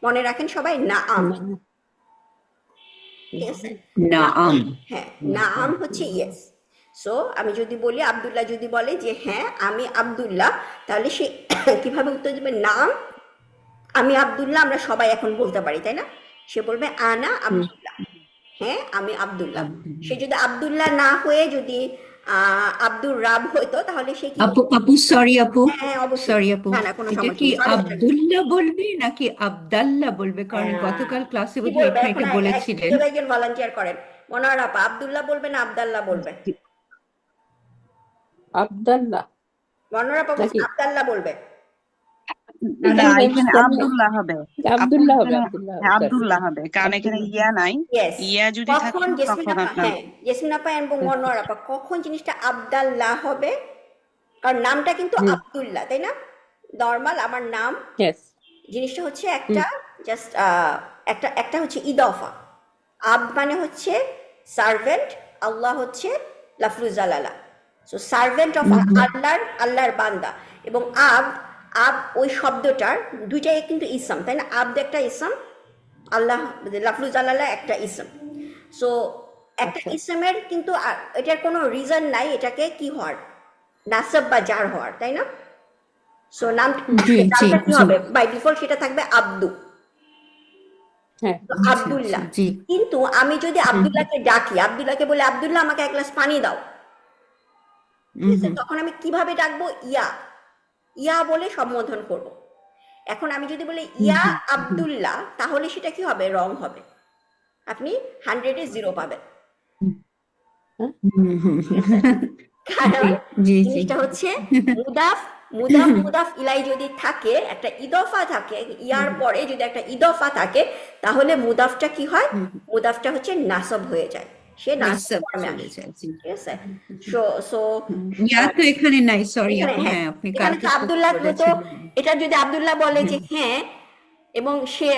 মনে রাখেন সবাই, না আম, না, ঠিক আছে? না নাআম হ্যাঁ, না আম হচ্ছে ইয়েস। সো আমি যদি বলি আব্দুল্লাহ যদি বলে যে হ্যাঁ আমি আব্দুল্লাহ, তাহলে সে কিভাবে উত্তর দেবে? নাম আমি আব্দুল্লাহ, আমরা সবাই এখন বলতে পারি তাই না? সে বলবে আনা হুম, আব্দুল্লাহ, হ্যাঁ আমি আব্দুল্লাহ। সে আব্দুল্লাহ। যদি আব্দুল্লাহ না হয়ে যদি আব্দুর রাব হইতো তাহলে সে কি আপু বলতো? আপু সরি আপু হ্যাঁ হ্যাঁ, অবশ্যই, সরি আপু না না কোনো এটা সমস্যা কি নেই, সরি আব্দুল্লাহ বলবে নাকি আবদাল্লাহ বলবে? কারণ গতকাল ক্লাসে কি বোধহয় বলবে এটা এখন? এটা বলেছিলেন। কেউ একজন ভলান্টিয়ার করেন, মনোয়ার আপা আব্দুল্লাহ বলবে না আবদাল্লাহ বলবে? আবদাল্লাহ মনোয়ার আপা বলছে নাকি? আবদাল্লাহ বলবে। না, এখানে এখানে মেনশন নেই। আব্দুল্লাহ হবে। আপু আব্দুল্লাহ হবে, এখানে আব্দুল্লাহ হবে, হ্যাঁ, সরি, আব্দুল্লাহ হবে, কারণ এখানে আব্দুল্লাহ। ইয়া নাই। ইয়েস, ইয়া যদি কখন থাকে জেসমিন তখন আপা, আপনার হ্যাঁ জেসমিন আপা এবং হুম, মনোয়ার আপা কখন জিনিসটা আবদাল্লাহ হবে? কারণ নামটা কিন্তু হুম, আব্দুল্লাহ তাই না? নর্মাল আমার নাম, yes, জিনিসটা হচ্ছে হুম, একটা জাস্ট একটা একটা হচ্ছে ইদফা। আব্দ মানে হচ্ছে সার্ভেন্ট, আল্লাহ হচ্ছে লাফরুজালালা। সো সার্ভেন্ট অফ আল্লাহর বান্দা, এবং আব ওই শব্দটার দুইটাই কিন্তু ইসম তাই না? আব্দ একটা ইসম, আল্লাহ লাফরুজালালা একটা ইসম। সো একটা আচ্ছা, ইসমের কিন্তু এটার কোনো রিজন নাই এটাকে কি হওয়ার, নাসব বা জার হওয়ার, তাই না? সো জি জি নামটা কি জি হবে? বাই ডিফল্ট সেটা থাকবে আব্দু, হ্যাঁ, তো আচ্ছা আচ্ছা আব্দুল্লাহ। জি কিন্তু আমি যদি হুম আব্দুল্লাহকে ডাকি, আব্দুল্লাহকে বলে আব্দুল্লাহ আমাকে এক গ্লাস পানি দাও, ঠিক হুম আছে? হুম তখন আমি কিভাবে ডাকবো? ইয়া, ইয়া বলে সম্বোধন করব। এখন আমি যদি বলি হুম ইয়া হুম আব্দুল্লাহ, তাহলে সেটা কি হবে? রং হবে, আপনি 100-এ 0 পাবেন, হ্যাঁ, হুম হুম ঠিক আছে? জি কারণ জি জি জিনিসটা হচ্ছে মুদাফ মুদাফ ইলাই যদি থাকে, একটা ইদফা থাকে, ইয়ার পরে যদি একটা ইদফা থাকে, তাহলে মুদাফটা কি হয়? হুম মুদাফটা হচ্ছে নাসব হয়ে যায়, সে নাসব নাসব ফর্মে চলে আসে, যায় জি ঠিক আছে? সো সো ইয়া তো এখানে নাই সরি এখানে আপু হ্যাঁ, হ্যাঁ আপনি এখানে কালকে তো খুব আব্দুল্লাহ তো, বলেছিলেন। এটা যদি আব্দুল্লাহ বলে যে হুম হ্যাঁ, এবং সে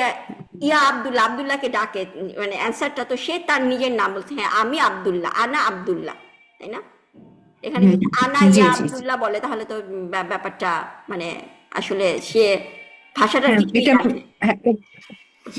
ইয়া আব্দুল্লাহ আব্দুল্লাহকে ডাকে, মানে অ্যান্সারটা তো সে তার নিজের নাম বলছে, হ্যাঁ আমি আব্দুল্লাহ, আনা আব্দুল্লাহ, তাই না? এখানে হুম যদি আনা জি ইয়া জি জি আব্দুল্লাহ বলে তাহলে তো ব্যাপারটা মানে আসলে সে ভাষাটার হ্যাঁ কিছুই এটা জানে হ্যাঁ, না।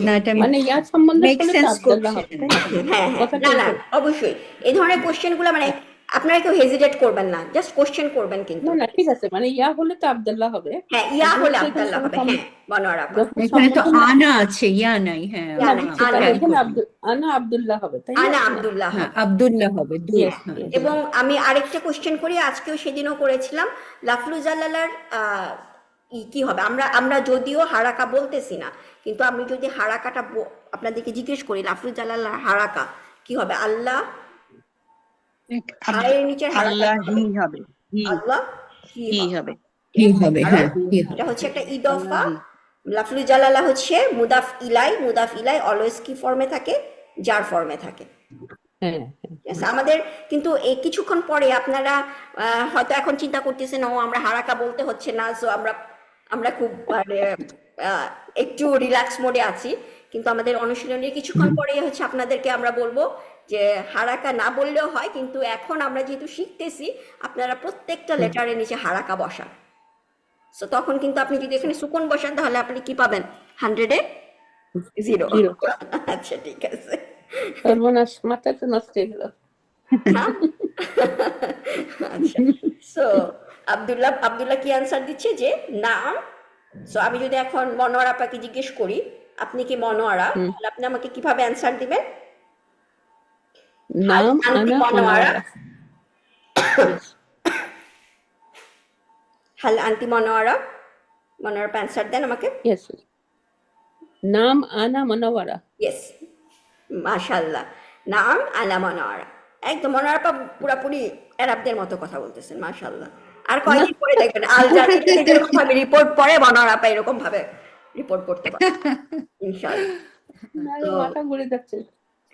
না এটা মানে ইয়ার সম্বন্ধে মেক করলে তো সেন্স আবদাল্লাহ করছে হবে, না। তাই না? হ্যাঁ হ্যাঁ, কথাটা না না এরকম। অবশ্যই এই ধরনের কোশ্চেনগুলো মানে আপনারা কেউ হেজিটেট করবেন না, জাস্ট কোশ্চেন করবেন কিন্তু, না না, ঠিক আছে, মানে ইয়া হলে তো আবদাল্লাহ হবে, হ্যাঁ ইয়া কিন্তু হলে হচ্ছে এখানে আব্দাল্লাহ হবে, হ্যাঁ মনোয়ার আপা, যখন এখানে তো সম্বোধন না, আনা আছে ইয়া নাই হ্যাঁ ইয়া না নাই বুঝছি, আনা, তাহলে খেয়াল এখানে করুন। আনা আব্দুল্লাহ হবে, তাই না? আনা আব্দুল্লাহ হ্যাঁ হবে। আব্দুল্লাহ হবে দুই ইয়েস, হ্যাঁ ইয়েস, দুই এবং আমি আরেকটা কোশ্চেন করি, আজকেও সেদিনও করেছিলাম, লাফলুজালালার কি হবে? আমরা আমরা যদিও হারাকা বলতেছি না, কিন্তু আমি যদি হারাকাটা আপনাদেরকে জিজ্ঞেস করি, লাফজুল জালাল হারাকা কি হবে? আল্লাহ, হায়ের নিচের হারাকা আল্লাহ কি হবে? হি হবে, হি আল্লাহ কি হি হবে? হবে, কি ঠিক আছে, হবে? কারণ হ্যাঁ, কি হবে? এটা হচ্ছে একটা ইদফা। আল্লাহি। লাফজুল জালালা হচ্ছে মুদাফ ইলাই, মুদাফ ইলাই অলওয়েজ কি ফর্মে থাকে? যার ফর্মে থাকে। হ্যাঁ ঠিক আছে, আমাদের কিন্তু এই কিছুক্ষণ পরে আপনারা হয়তো এখন চিন্তা করতেছেন, ও আমরা হারাকা বলতে হচ্ছে না, সো আমরা আমরা খুব মানে একটু রিল্যাক্স মোডে আছি, কিন্তু আমাদের অনুশীলনের কিছুক্ষণ পরে হচ্ছে আপনাদেরকে আমরা বলবো যে হারাকা না বললেও হয়, কিন্তু এখন আমরা যেহেতু শিখতেছি, আপনারা প্রত্যেকটা লেটারের নিচে হারাকা বসান। সো তখন কিন্তু আপনি যদি এখানে সুকুন বসান, তাহলে আপনি কি পাবেন? 100-এ 0। জিরো। আচ্ছা, ঠিক আছে। সর্বনাশ, মাথা তো নষ্ট হয়ে গেল। হ্যাঁ? আচ্ছা, সো আব্দুল্লাহ আব্দুল্লাহ কি অ্যান্সার দিচ্ছে যে নাম। সো আমি যদি এখন মনোয়ারা আপাকে জিজ্ঞেস করি আপনি কি মনোয়ারা, তাহলে আপনি আমাকে কিভাবে অ্যান্সার দিবেন? নাম আন্টি আনা মনোয়ারা, মনোয়ারা। হাল আন্টি মনোয়ারা, মনোয়ারা অ্যান্সার দেন আমাকে। ইয়েস, নাম আনা মনোয়ারা। ইয়েস, মাশাআল্লাহ, নাম আলা মনোয়ারা। একদম মনোয়ারা আপা পুরাপুরি আরবদের মতো কথা বলতেছেন, মাশাআল্লাহ। আর কয়েকদিন পরে দেখবেন আল জাজিরাতে যেরকম ভাবে রিপোর্ট পড়ে, মনোয়ারা আপা এরকম ভাবে রিপোর্ট করতে পারে ইনশাআল্লাহ। আরে তো মাথা ঘুরে যাচ্ছে,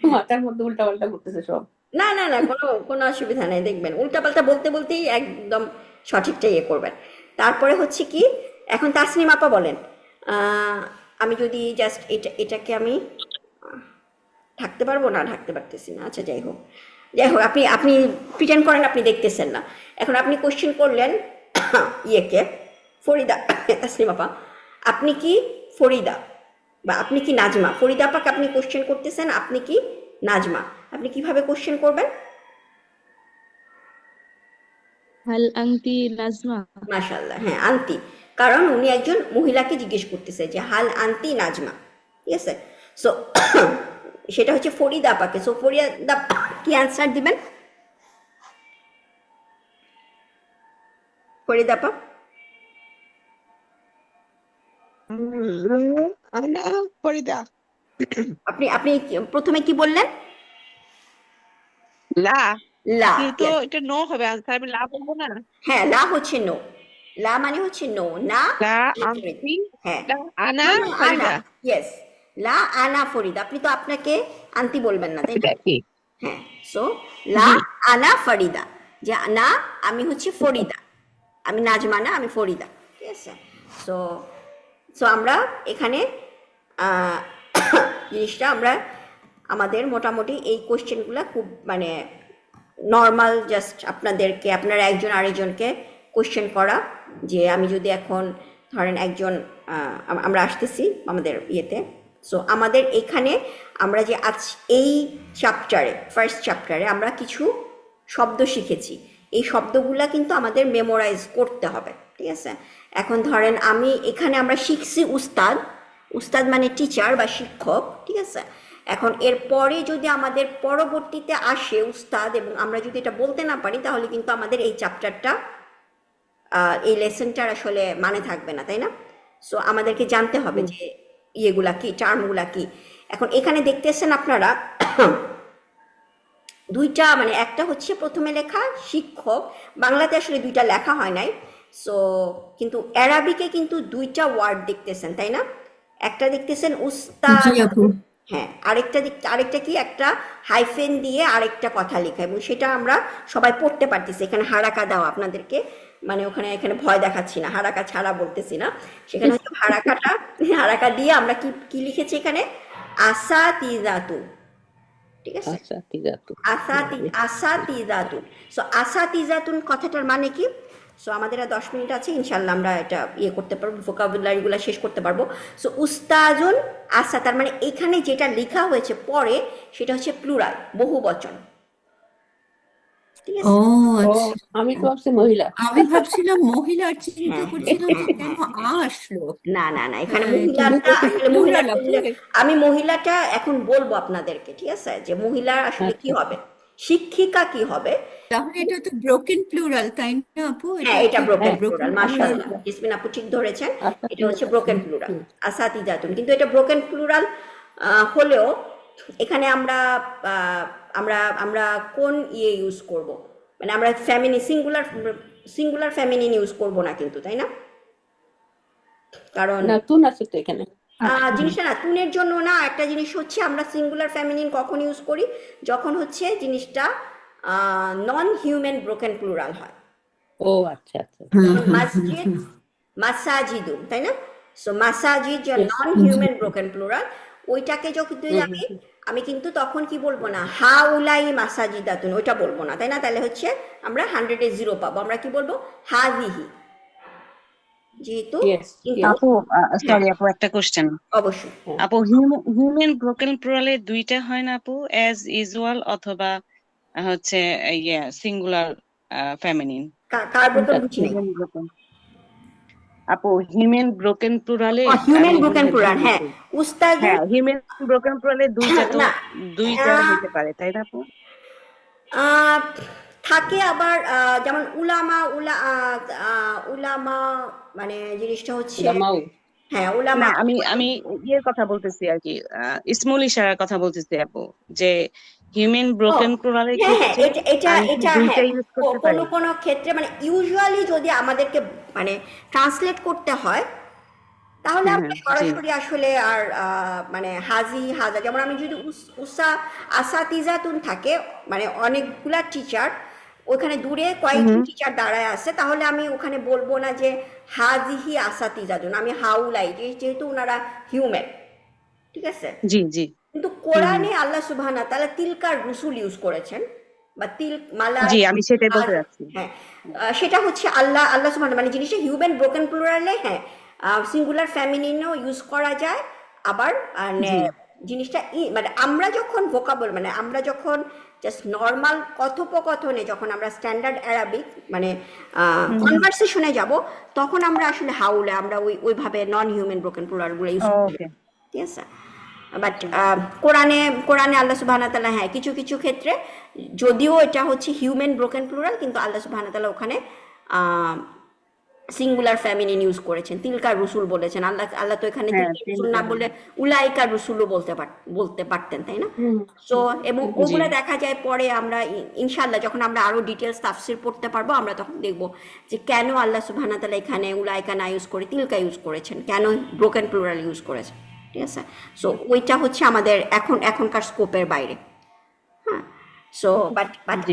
মাথার মধ্যে উল্টা পাল্টা করতেছে সব। না না না, কোনো কোনো অসুবিধা নেই, দেখবেন উল্টাপাল্টা বলতে বলতেই একদম সঠিকটা ইয়ে করবেন। তারপরে হচ্ছে কি, এখন তাসনিম আপা বলেন, আমি যদি জাস্ট এটাকে আমি ঢাকতে পারবো না, ঢাকতে পারতেছি না, আচ্ছা যাই হোক যাই হোক, আপনি আপনি প্রিটেন্ড করেন আপনি দেখতেছেন না। এখন আপনি কোশ্চেন করলেন ইয়েকে, ফরিদা, তাসনিম আপা আপনি কি ফরিদা বা আপনি কি নাজমা? ফরিদা আপাকে আপনি কোশ্চেন করতেছেন আপনি কি নাজমা, আপনি কিভাবে কোশ্চেন করবেন? هل أنت نجمة؟ মাশাআল্লাহ, হ্যাঁ আন্তি, কারণ উনি একজন মহিলাকে জিজ্ঞেস করতেছে যে হাল আন্তি নাজমা, ঠিক আছে। সো সেটা হচ্ছে ফরিদা আপাকে। সো ফরিদা কি অ্যান্সার দিবেন? ফরিদা আপা আনা ফরিদা। আপনি আপনি প্রথমে কি বললেন? লা, লা, কিন্তু yes. এটা নো হবে আনসার, আমি লা বলবো না। হ্যাঁ, লা হচ্ছে নো, লা মানে হচ্ছে নো, না লা definite. আনতি, হ্যাঁ, লা আনা না, না, আনা, ফরিদা। ইয়েস, লা আনা ফরিদা। আপনি তো আপনাকে আন্তি বলবেন না, তাই না? এটা কি? হ্যাঁ, সো লা জি। আনা ফরিদা, যে না আমি হচ্ছে ফরিদা, আমি নাজমা না, আমি ফরিদা, ঠিক আছে। সো সো আমরা এখানে আহ, জিনিসটা আমরা আমাদের মোটামুটি এই কোশ্চেনগুলো খুব মানে নর্মাল, জাস্ট আপনাদেরকে আপনারা একজন আরেকজনকে কোশ্চেন করা, যে আমি যদি এখন ধরেন একজন আমরা আসতেছি আমাদের ইয়েতে। সো আমাদের এখানে আমরা যে আজ এই চ্যাপ্টারে, ফার্স্ট চ্যাপ্টারে আমরা কিছু শব্দ শিখেছি, এই শব্দগুলা কিন্তু আমাদের মেমোরাইজ করতে হবে, ঠিক আছে। এখন ধরেন আমি এখানে আমরা শিখছি উস্তাদ, উস্তাদ মানে টিচার বা শিক্ষক, ঠিক আছে। এখন এরপরে যদি আমাদের পরবর্তীতে আসে উস্তাদ এবং আমরা যদি এটা বলতে না পারি, তাহলে কিন্তু আমাদের এই চ্যাপ্টারটা এই লেসনটার আসলে মানে থাকবে না, তাই না? সো আমাদেরকে জানতে হবে যে ইয়েগুলা কি, টার্মগুলা কি। এখন এখানে দেখতেছেন আপনারা দুইটা, মানে একটা হচ্ছে প্রথমে লেখা শিক্ষক, বাংলাতে আসলে দুইটা লেখা হয় নাই। সো কিন্তু অ্যারাবিকে কিন্তু দুইটা ওয়ার্ড দেখতেছেন, তাই না? একটা দেখতেছেন উস্তাদ, জি আপু। হ্যাঁ, আরেকটা কি, একটা হাইফেন দিয়ে আরেকটা কথা লেখা, এবং সেটা আমরা সবাই পড়তে পারতেছি। এখানে হারাকা দাও আপনাদেরকে, মানে ওখানে এখানে ভয় দেখাচ্ছি না, হারাকা ছাড়া বলতেছি না, সেখানে হচ্ছে হারাকা দিয়ে আমরা কি কি লিখেছি এখানে, আসাতিজাতুন, ঠিক আছে। আচ্ছা, ঠিক আছে। আসাতিজাতুন। সো আসাতিজাতুন কথাটার মানে কি? সো আমাদের আর 10 মিনিট আছে, ইনশাল্লাহ আমরা এটা ইয়ে করতে পারবো, ভোকাবুলারিগুলো শেষ করতে পারবো। সো উস্তাজুন আসা, তার মানে এখানে যেটা লেখা হয়েছে পরে সেটা হচ্ছে প্লুরাল, বহু বচন, ঠিক ও আছে। ও, আচ্ছা, আমি তো ভাবছি মহিলা। আমি ভাবছিলাম মহিলার, চিন্তা হ্যাঁ করছিলাম যে হ্যাঁ কেন হ্যাঁ, আসলো। না না না, এখানে কিন্তু মহিলাটা আসলে মহিলা প্লুরাল আপু। বললে, আমি মহিলাটা এখন বলবো আপনাদেরকে, ঠিক আছে, যে মহিলা আসলে কি আচ্ছা, হবে শিক্ষিকা কি হবে? তাহলে এটা তো ব্রোকেন প্লুরাল, তাই না আপু? হ্যাঁ, এটা কি ব্রোকেন হ্যাঁ, প্লুরাল, broken plural। মাশাআল্লাহ, ইসমিন আপু ঠিক ধরেছেন, আচ্ছা এটা ঠিক হচ্ছে আছে। ব্রোকেন প্লুরাল, আসাতিজাতুন। কিন্তু এটা ব্রোকেন প্লুরাল হলেও এখানে আমরা আমরা আমরা কোন ইউজ করব, মানে আমরা সিঙ্গুলার ফেমিনিন ইউজ করব না কিন্তু, তাই না? কারণ না, তুন আছে তো এখানে। জিনিসটা না তুনের জন্য না, একটা জিনিস হচ্ছে আমরা সিঙ্গুলার ফেমিনিন কখন ইউজ করি, যখন হচ্ছে জিনিসটা নন হিউম্যান ব্রোকেন প্লুরাল হয়। ও আচ্ছা আচ্ছা। যেমন মসজিদ, মাসাজিদুন, তাই না? সো মাসাজিদ যে Yes. নন হিউম্যান ব্রোকেন প্লুরাল, ওইটাকে যখন আমি কিন্তু তখন কি বলবো না, হাউলাই মাসাজিদাতুন, ওইটা বলবো না, তাই না? তাহলে হচ্ছে আমরা 100-এ 0 পাবো, আমরা কি বলবো, হাজিহি, যেহেতু Yes, কিন্তু yes. আপু সরি আপু, একটা কোশ্চেন। অবশ্যই আপু হিউম্যান ব্রোকেন প্লুরালে দুইটা হয় না আপু, অ্যাজ ইউজুয়াল অথবা হচ্ছে সিঙ্গুলার ফেমিনিন? কার ব্রোকেন বুঝি নাই। হিউম্যান ব্রোকেন আপু, হিউম্যান ব্রোকেন প্লুরালে হিউম্যান আমি ব্রোকেন প্লুরাল, হ্যাঁ, উস্তাজুন, হ্যাঁ হিউম্যান ব্রোকেন প্লুরালে দুইটা তো না দুইটা হতে পারে, তাই না আপু? আহ, থাকে আবার যেমন উলামা উলামা, মানে জিনিসটা হচ্ছে, উলামাউ। হ্যাঁ না উলামা, আমি ইয়ের কথা বলতেছি আর কি, স্মল ইশারার কথা বলতেছি আপু, যে হিউম্যান ও ব্রোকেন প্লুরালে হ্যাঁ হ্যাঁ, ক্ষেত্রে এটা এটা আমি কি এটা দুইটা হ্যাঁ, ইউজ করতে কোনো পারি? কোনো ক্ষেত্রে মানে ইউজুয়ালি যদি আমাদেরকে মানে ট্রান্সলেট করতে হয়, তাহলে হ্যাঁ আমরা হ্যাঁ জি সরাসরি আসলে আর মানে হাজি হাজা, যেমন আমি যদি আসাতিজাতুন থাকে, মানে অনেকগুলা টিচার ওখানে দূরে কয়েকজন হুম টিচার দাঁড়ায় আছে, তাহলে আমি ওখানে বলবো না যে হাজিহি আসাতিজাতুন, আমি হাউলাই, যেহেতু ওনারা হিউম্যান, ঠিক আছে? জি জি কিন্তু হুম হুম কোরআনে আল্লাহ সুবহানাহু ওয়া তাআলা তিলকার রুসুল ইউজ করেছেন, বা জি আমি সেটাই বলতে যাচ্ছি। হ্যাঁ, সেটা হচ্ছে আল্লাহ সুবহানাহু, মানে জিনিসটা হিউম্যান ব্রোকেন প্লুরালে, হ্যাঁ, সিঙ্গুলার ফেমিনিনও ইউজ করা যায়, আবার জি জিনিসটা মানে আমরা যখন মানে আমরা যখন জাস্ট নর্মাল কথোপকথনে, যখন আমরা স্ট্যান্ডার্ড অ্যারাবিক মানে কনভারসেশনে যাব, তখন আমরা আসলে হাউলে আমরা ওইভাবে নন হিউম্যান ব্রোকেন প্লুরালগুলো ইউজ করি, ওকে ঠিক আছে? বাট কোরআনে কোরআনে আল্লাহ সুবহানাহু ওয়া তাআলা, হ্যাঁ, কিছু কিছু ক্ষেত্রে যদিও এটা হচ্ছে হিউম্যান ব্রোকেন প্লুরাল, কিন্তু আল্লাহ সুবহানাহু ওয়া তাআলা ওখানে সিঙ্গুলার ফেমিনিন ইউজ করেছেন, তিলকার রসুল বলেছেন। আল্লাহ তো এখানে হ্যাঁ তিলকার রসুল না বলে উলাইকার রসুলও বলতে পারতেন, তাই না? সো এবং জি ওগুলো দেখা যায় পরে আমরা ইনশাআল্লাহ যখন আমরা আরো ডিটেলস তাফসির পড়তে পারবো, আমরা তখন দেখবো যে কেন আল্লাহ সুবহানাহু ওয়া তাআলা এখানে উলাইকা না ইউজ করে তিলকা ইউজ করেছেন, কেন ব্রোকেন প্লুরাল ইউজ করেছেন, ঠিক আছে? সো ওইটা হচ্ছে আমাদের এখনকার স্কোপের বাইরে, হ্যাঁ। সো বাট জি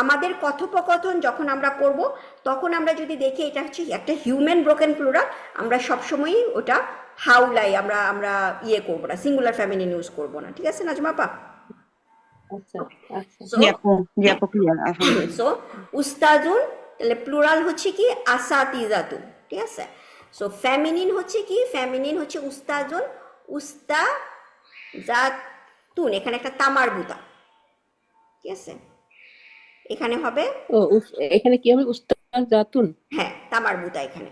আমাদের কথোপকথন যখন আমরা করব, তখন আমরা যদি দেখি এটা হচ্ছে একটা হিউম্যান ব্রোকেন প্লুরাল, আমরা সবসময়ই ওটা হাউলাই আমরা আমরা করব না, সিঙ্গুলার ফেমিনিন ইউজ করব না, ঠিক আছে নাজমা আপা? আচ্ছা আচ্ছা। সো জি আপু ক্লিয়ার আলহামদুলিল্লাহ। সো উস্তাজুন, তাহলে প্লুরাল হচ্ছে কি আসাতিজাতুন, ঠিক আছে? সো ফেমিনিন হচ্ছে কি, ফেমিনিন হচ্ছে উস্তাজুন, উস্তাজাতুন, এখানে একটা তামার বুতা, ঠিক আছে? এখানে হবে, ও এখানে কি হবে, উস্তাদ জাতুন? হ্যাঁ, তামার বুতা এখানে,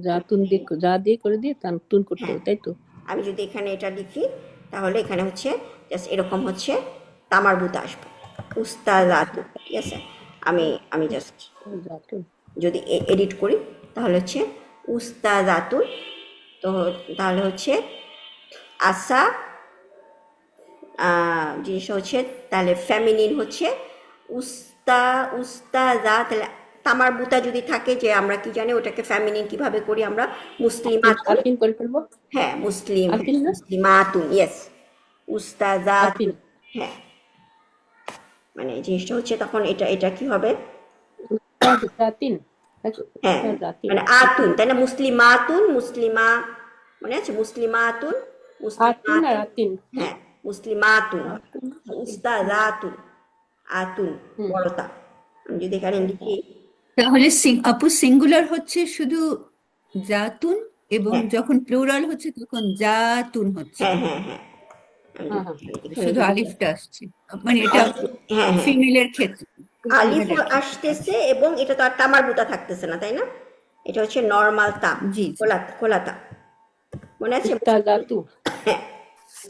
জাতুন দিয়ে যা দিয়ে করে দিয়ে তুন করতে হ্যাঁ। হবে, তাই তো? আমি যদি এখানে এটা লিখি, তাহলে এখানে হচ্ছে জাস্ট এরকম হচ্ছে তামার বুতা আসবে, উস্তাজাতু, ঠিক আছে? আমি আমি জাস্ট জাতুন। যদি এডিট করি, তাহলে হচ্ছে উস্তাজাতুন, তো তাহলে হচ্ছে আসা, জিনিসটা হচ্ছে তাহলে ফেমিনিন হচ্ছে উস্তাজা, তাহলে তামার বুতা যদি থাকে, যে আমরা কি জানি ওটাকে ফেমিনিন কিভাবে করি আমরা, মুসলিমাতুন, আফিন করে ফেলবো। হ্যাঁ আফিন না, মুসলিমাতুন, ইয়েস, উস্তাজাতুন, আফিন। হ্যাঁ, মানে জিনিসটা হচ্ছে তখন এটা এটা কি হবে, উস্তাদ জাতিন, হ্যাঁ, উস্তাদ জাতিন। মানে আতুন, তাই না? মুসলিমা, মনে আছে? মুসলিমাতুন, আতুন আর আতিন। হ্যাঁ, মুসলিমাতুন, আতুন, উস্তাজাতুন, আতুন, বড়তা। আমি যদি এখানে লিখি, তাহলে আপু সিঙ্গুলার হচ্ছে শুধু জাতুন, এবং হ্যাঁ যখন প্লুরাল হচ্ছে তখন জাতুন হচ্ছে, হ্যাঁ হ্যাঁ হ্যাঁ, আমি হ্যাঁ যদি হ্যাঁ, এখানে লিখি, শুধু আলিফটা আসছে, মানে এটা হ্যাঁ হ্যাঁ, ফিমেলের ক্ষেত্রে, আলিফ ফিমেলের ক্ষেত্রে। আসতেছে, এবং এটা তো আর তামার বুতা থাকতেছে না, তাই না? এটা হচ্ছে নর্মাল তা, জি জি খোলা খোলা তা, মনে আছে? উস্তাদ জাতু। হ্যাঁ,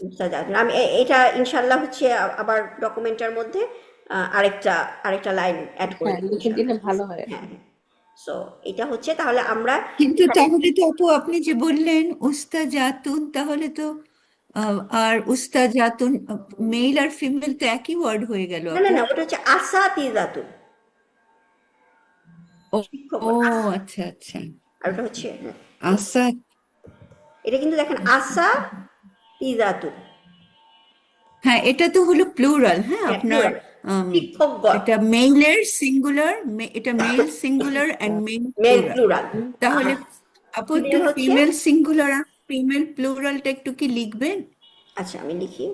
মুস্তাজাতুন। আমি এটা ইনশাল্লাহ হচ্ছে আবার ডকুমেন্টের মধ্যে আরেকটা লাইন অ্যাড করে হ্যাঁ, দেবো লিখে দিলে ইনশাল্লাহ। ভালো হয়। হ্যাঁ, সো এটা হচ্ছে তাহলে আমরা কিন্তু তাহলে তো আপু আপনি যে বললেন উস্তাজাতুন, তাহলে তো আর উস্তাজাতুন মেল আর ফিমেল তো একই ওয়ার্ড হয়ে গেল না না আপু। না, ওটা হচ্ছে আসাতিজাতুন, ও ও শিক্ষকগণ। আচ্ছা আচ্ছা, আর ওটা হচ্ছে আসা। এটা কিন্তু দেখেন আসাতিজাতুন। হ্যাঁ, এটা তো হলো প্লুরাল। হ্যাঁ, হ্যাঁ, আপনার প্লুরাল, আম, শিক্ষকগণ, এটা মেইলের সিঙ্গুলার, এটা male singular and male male plural. Plural. তাহলে আপু একটু ফিমেল হচ্ছে, ফিমেল সিঙ্গুলার আর ফিমেল প্লুরালটা একটু কি লিখবেন? আচ্ছা আমি লিখি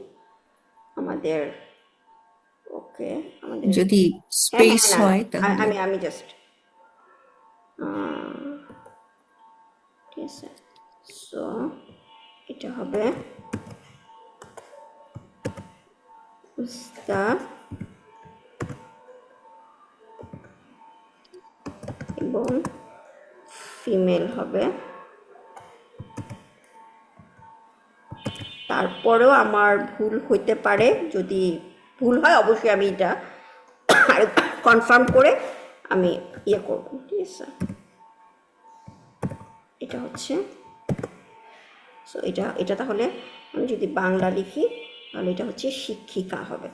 আমাদের, ওকে আমাদের, যদি হ্যাঁ হ্যাঁ স্পেস না না, হয় তাহলে। আমি জাস্ট, ঠিক আছে। সো এটা হবে উস্তাদ এবং ফিমেল হবে। তারপরেও আমার ভুল হইতে পারে, যদি ভুল হয় অবশ্যই আমি এটা কনফার্ম করে আমি ইয়ে করব, ঠিক আছে। এটা হচ্ছে, সো এটা তাহলে আমি যদি বাংলা লিখি তাহলে এটা হচ্ছে শিক্ষিকা হবে।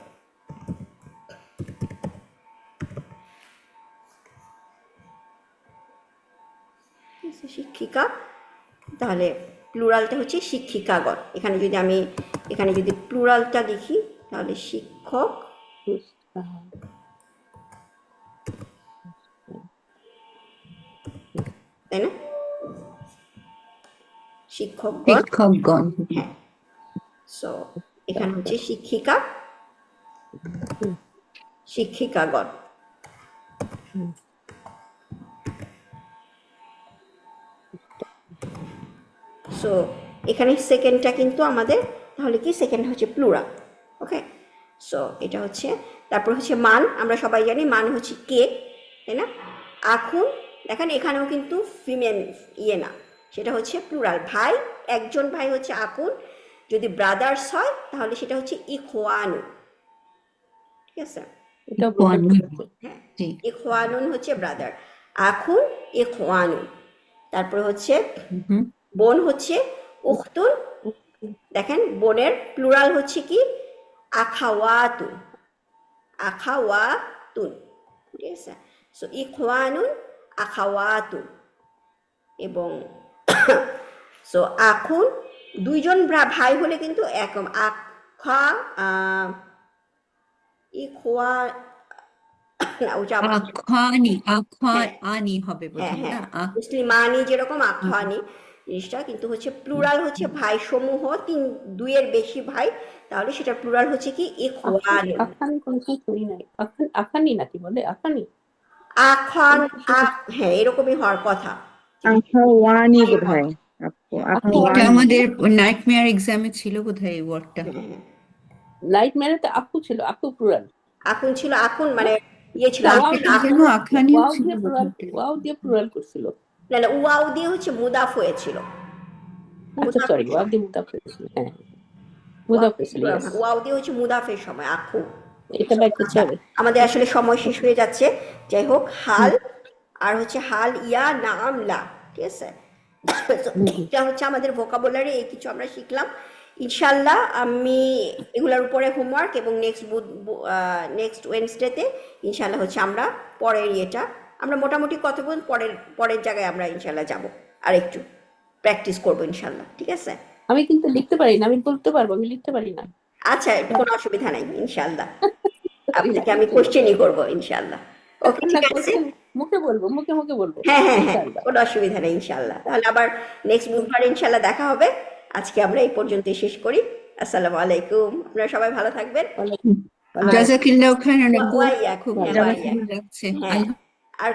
ঠিক আছে, শিক্ষিকা, তাহলে প্লুরালটা হচ্ছে শিক্ষিকাগণ। এখানে যদি প্লুরালটা লিখি তাহলে শিক্ষক, তাই না, শিক্ষকগণ। শিক্ষকগণ। হ্যাঁ, সো এখানে হচ্ছে শিক্ষিকা, শিক্ষিকাগণ। সো এখানে সেকেন্ডটা কিন্তু আমাদের, তাহলে কি সেকেন্ড হচ্ছে প্লুরাল। ওকে, সো এটা হচ্ছে, তারপর হচ্ছে মান, আমরা সবাই জানি মান হচ্ছে কে, তাই না। আখুন, দেখেন এখানেও কিন্তু ফিমেল ইয়ে না, সেটা হচ্ছে প্লুরাল। ভাই, একজন ভাই হচ্ছে আখুন, যদি ব্রাদার্স হয় তাহলে সেটা হচ্ছে ইখওয়ানু, ঠিক আছে। এটা ব্রোকেন হ্যাঁ, জি। ইখওয়ানুন হচ্ছে ব্রাদার, আখুন ইখওয়ানুন। তারপরে হচ্ছে হুম। বোন হচ্ছে উখতুন, দেখেন বোনের প্লুরাল হচ্ছে কি আখাওয়াতুন, আখাওয়াতুন, ঠিক আছে। সো ইখওয়ানুন আখাওয়াতুন। এবং সো আখুন, দুইজন ভাই হলে কিন্তু একম আখা, ইখওয়া, না ওটা আবার, আখানি, হ্যাঁ আনি হবে হ্যাঁ বোধহয় হ্যাঁ, না? মুসলিমানি যেরকম আখানি জিনিসটা, কিন্তু হচ্ছে প্লুরাল হচ্ছে ভাই সমূহ, দুইয়ের বেশি ভাই, তাহলে সেটা প্লুরাল হচ্ছে কি ইখওয়ানুন। আখানি কোনদিন শুনি নাই। আখানি নাকি বলে? আখানি আখান, হ্যাঁ এরকমই হওয়ার কথা। আখাওয়ানি বোধহয় আপু, এটা আখাওয়ানি। আমাদের নাইটমেয়ার এক্সামে ছিল বোধহয় এই ওয়ার্ডটা। লাইট মেরেতে আকু ছিল, আকু প্লুরাল। আখুন ছিল, আখুন মানে ইয়ে ছিল, না, আখুন, এটা যেন আখানিও ওয়াও ছিল দিয়ে প্লুরাল, বোধহয়। ওয়াও দিয়ে প্লুরাল করছিল। না না, ওয়াও দিয়ে হচ্ছে মুদাফ হয়েছিল, আচ্ছা সরি, ওয়াও দিয়ে মুদাফ করেছিল। হ্যাঁ, মুদাফ করেছিল, ইয়েস। ওয়াও দিয়ে হচ্ছে মুদাফের সময় আখু। এটা বাইর করতে হবে। আমাদের আসলে সময় শেষ হয়ে যাচ্ছে, যাই হোক, হাল আর হচ্ছে হাল ইয়া নাম লা, ঠিক আছে। এটা হচ্ছে আমাদের ভোকাবুলারি, এই কিছু আমরা শিখলাম। ইনশাল্লাহ আমি এগুলোর উপরে হোমওয়ার্ক, এবং নেক্সট ওয়েডনেসডেতে ইনশাল্লাহ হচ্ছে আমরা পরের ইয়েটা, আমরা মোটামুটি কতক্ষণ পরের জায়গায় আমরা ইনশাল্লাহ যাব, আর একটু প্র্যাকটিস করবো ইনশাল্লাহ, ঠিক আছে। আমি কিন্তু লিখতে পারি না, আমি বলতে পারবো, আমি লিখতে পারি না। আচ্ছা, কোনো অসুবিধা নাই ইনশাল্লাহ, আপনাকে আমি কোশ্চেনই করবো ইনশাল্লাহ। ওকে, না, ঠিক আছে। মুখে বলবো, মুখে মুখে বলবো, হ্যাঁ হ্যাঁ হ্যাঁ, ইনশাআল্লাহ। কোনো অসুবিধা নেই ইনশাল্লাহ। তাহলে আবার নেক্সট বুধবার ইনশাল্লাহ দেখা হবে। আজকে আমরা এই পর্যন্তই শেষ করি। আসসালামু আলাইকুম, আপনারা সবাই ভালো থাকবেন। ওয়ালাইকুম। আর জাজাকিল্লাহ খাইরান আপু, ওয়াইয়াক, খুব হ্যাঁ, ভালো ওয়াইয়াক। লাগছে। হ্যাঁ, আর